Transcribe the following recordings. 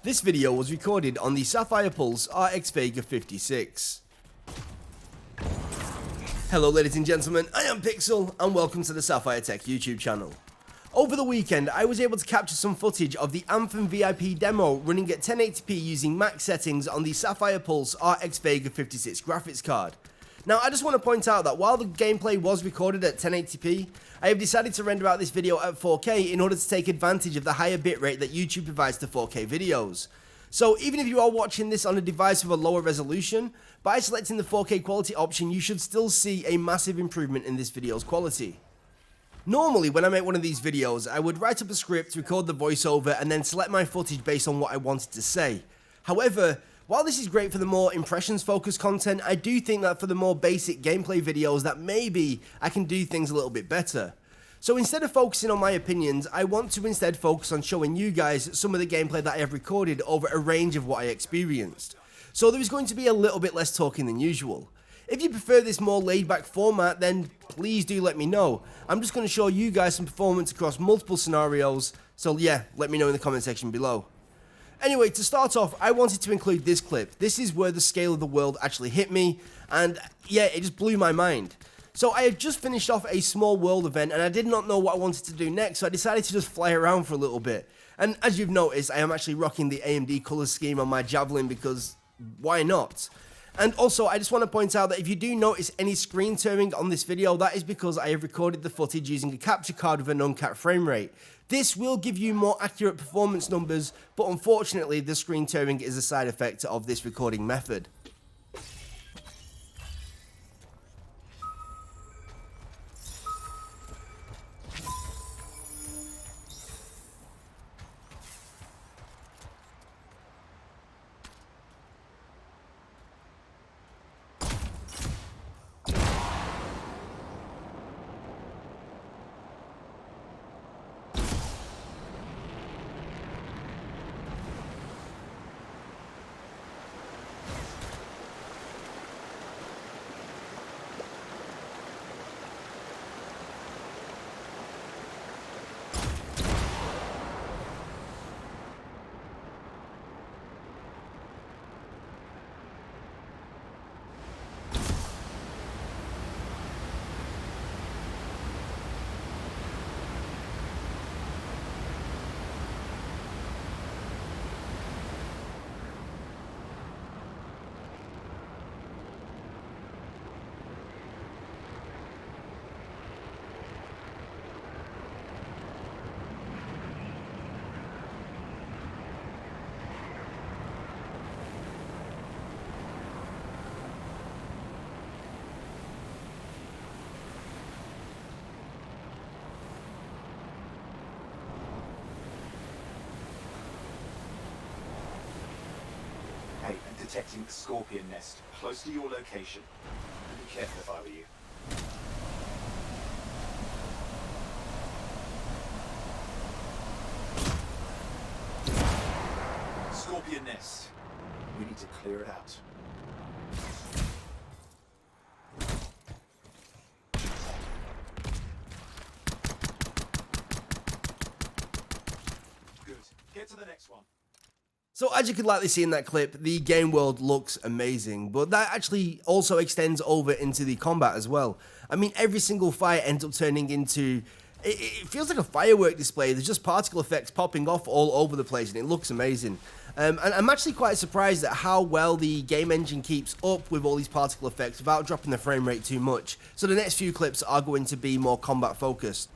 This video was recorded on the Sapphire Pulse RX Vega 56. Hello ladies and gentlemen, I am Pixel and welcome to the Sapphire Tech YouTube channel. Over the weekend, I was able to capture some footage of the Anthem VIP Demo running at 1080p using max settings on the Sapphire Pulse RX Vega 56 graphics card. Now, I just want to point out that while the gameplay was recorded at 1080p, I have decided to render out this video at 4K in order to take advantage of the higher bitrate that YouTube provides to 4K videos. So even if you are watching this on a device with a lower resolution, by selecting the 4K quality option, you should still see a massive improvement in this video's quality. Normally, when I make one of these videos, I would write up a script, record the voiceover, and then select my footage based on what I wanted to say. However, while this is great for the more impressions-focused content, I do think that for the more basic gameplay videos that maybe I can do things a little bit better. So instead of focusing on my opinions, I want to instead focus on showing you guys some of the gameplay that I have recorded over a range of what I experienced. So there is going to be a little bit less talking than usual. If you prefer this more laid-back format, then please do let me know. I'm just going to show you guys some performance across multiple scenarios, so yeah, let me know in the comment section below. Anyway, to start off, I wanted to include this clip. This is where the scale of the world actually hit me, and yeah, it just blew my mind. So I had just finished off a small world event, and I did not know what I wanted to do next, so I decided to just fly around for a little bit. And as you've noticed, I am actually rocking the AMD color scheme on my Javelin because why not? And also, I just want to point out that if you do notice any screen tearing on this video, that is because I have recorded the footage using a capture card with an uncapped frame rate. This will give you more accurate performance numbers, but unfortunately the screen tearing is a side effect of this recording method. Detecting the scorpion nest close to your location. Be careful if I were you. Scorpion nest. We need to clear it out. Good. Get to the next one. So as you could likely see in that clip, the game world looks amazing, but that actually also extends over into the combat as well. I mean, every single fight ends up turning into, it feels like a firework display. There's just particle effects popping off all over the place and it looks amazing. And I'm actually quite surprised at how well the game engine keeps up with all these particle effects without dropping the frame rate too much. So the next few clips are going to be more combat focused.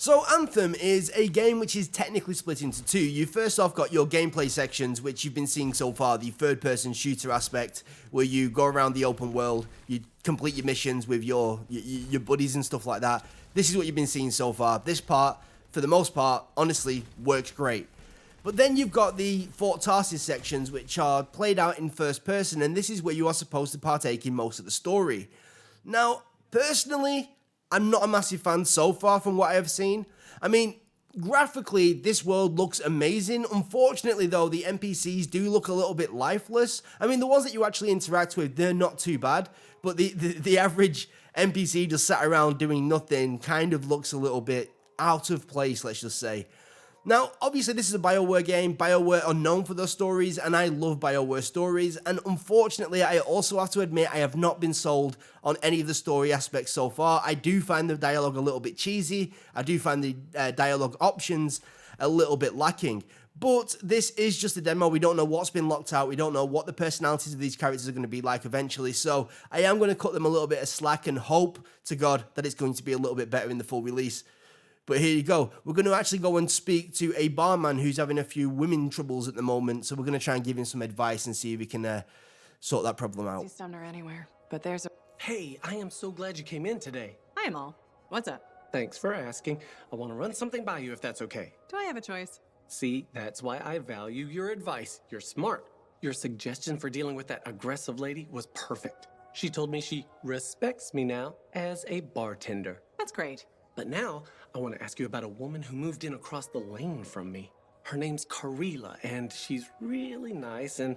So Anthem is a game which is technically split into two. You first off got your gameplay sections, which you've been seeing so far, the third-person shooter aspect, where you go around the open world, you complete your missions with your buddies and stuff like that. This is what you've been seeing so far. This part, for the most part, honestly, works great. But then you've got the Fort Tarsis sections, which are played out in first person, and this is where you are supposed to partake in most of the story. Now, personally, I'm not a massive fan so far from what I have seen. I mean, graphically, this world looks amazing. Unfortunately, though, the NPCs do look a little bit lifeless. I mean, the ones that you actually interact with, they're not too bad. But the average NPC just sat around doing nothing kind of looks a little bit out of place, let's just say. Now, obviously, this is a BioWare game. BioWare are known for their stories, and I love BioWare stories. And unfortunately, I also have to admit, I have not been sold on any of the story aspects so far. I do find the dialogue a little bit cheesy. I do find the dialogue options a little bit lacking. But this is just a demo. We don't know what's been locked out. We don't know what the personalities of these characters are going to be like eventually. So I am going to cut them a little bit of slack and hope to God that it's going to be a little bit better in the full release. But here you go. We're going to actually go and speak to a barman who's having a few women troubles at the moment. So we're going to try and give him some advice and see if we can sort that problem out. He's summed her anywhere, but there's a... Hey, I am so glad you came in today. Hi, Amal. What's up? Thanks for asking. I want to run something by you if that's okay. Do I have a choice? See, that's why I value your advice. You're smart. Your suggestion for dealing with that aggressive lady was perfect. She told me she respects me now as a bartender. That's great. But now, I want to ask you about a woman who moved in across the lane from me. Her name's Karila, and she's really nice, and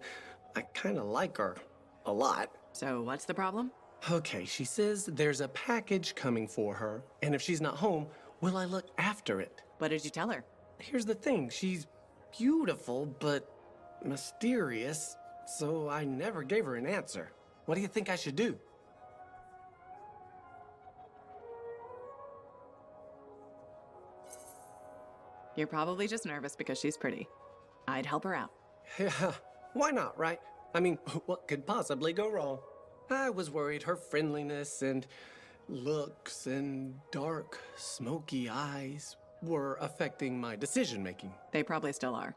I kind of like her a lot. So what's the problem? Okay, she says there's a package coming for her, and if she's not home, will I look after it? What did you tell her? Here's the thing, she's beautiful, but mysterious, so I never gave her an answer. What do you think I should do? You're probably just nervous because she's pretty. I'd help her out. Yeah, why not, right? I mean, what could possibly go wrong? I was worried her friendliness and looks and dark, smoky eyes were affecting my decision-making. They probably still are.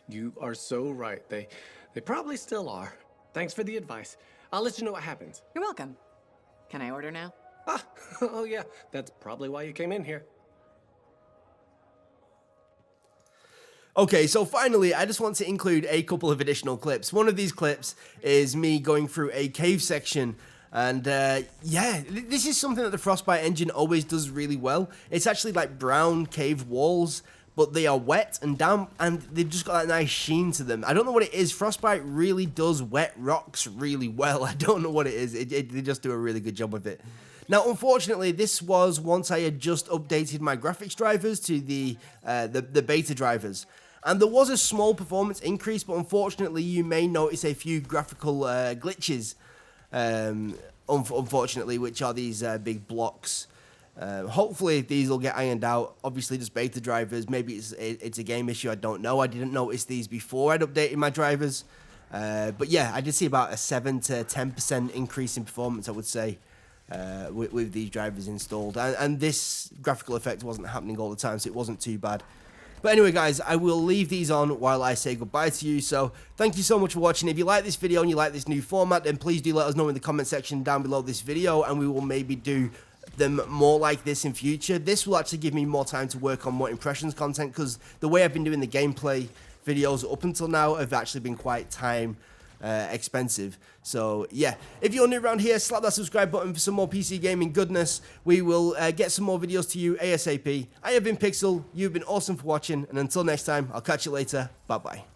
You are so right. They probably still are. Thanks for the advice. I'll let you know what happens. You're welcome. Can I order now? Ah, oh yeah, that's probably why you came in here. Okay, so finally, I just want to include a couple of additional clips. One of these clips is me going through a cave section, and yeah, this is something that the Frostbite engine always does really well. It's actually like brown cave walls, but they are wet and damp, and they've just got that nice sheen to them. I don't know what it is. Frostbite really does wet rocks really well. I don't know what it is. They just do a really good job of it. Now, unfortunately, this was once I had just updated my graphics drivers to the beta drivers. And there was a small performance increase, but unfortunately, you may notice a few graphical glitches, unfortunately, which are these big blocks. Hopefully, these will get ironed out. Obviously, just beta drivers. Maybe it's a game issue. I don't know. I didn't notice these before I'd updated my drivers. But yeah, I did see about a 7 to 10% increase in performance, I would say, with these drivers installed. And this graphical effect wasn't happening all the time, so it wasn't too bad. But anyway, guys, I will leave these on while I say goodbye to you. So thank you so much for watching. If you like this video and you like this new format, then please do let us know in the comment section down below this video, and we will maybe do them more like this in future. This will actually give me more time to work on more impressions content, because the way I've been doing the gameplay videos up until now have actually been quite time expensive. So yeah, if you're new around here, slap that subscribe button for some more PC gaming goodness. We will get some more videos to you ASAP. I have been Pixel, you've been awesome for watching, and until next time, I'll catch you later. Bye bye.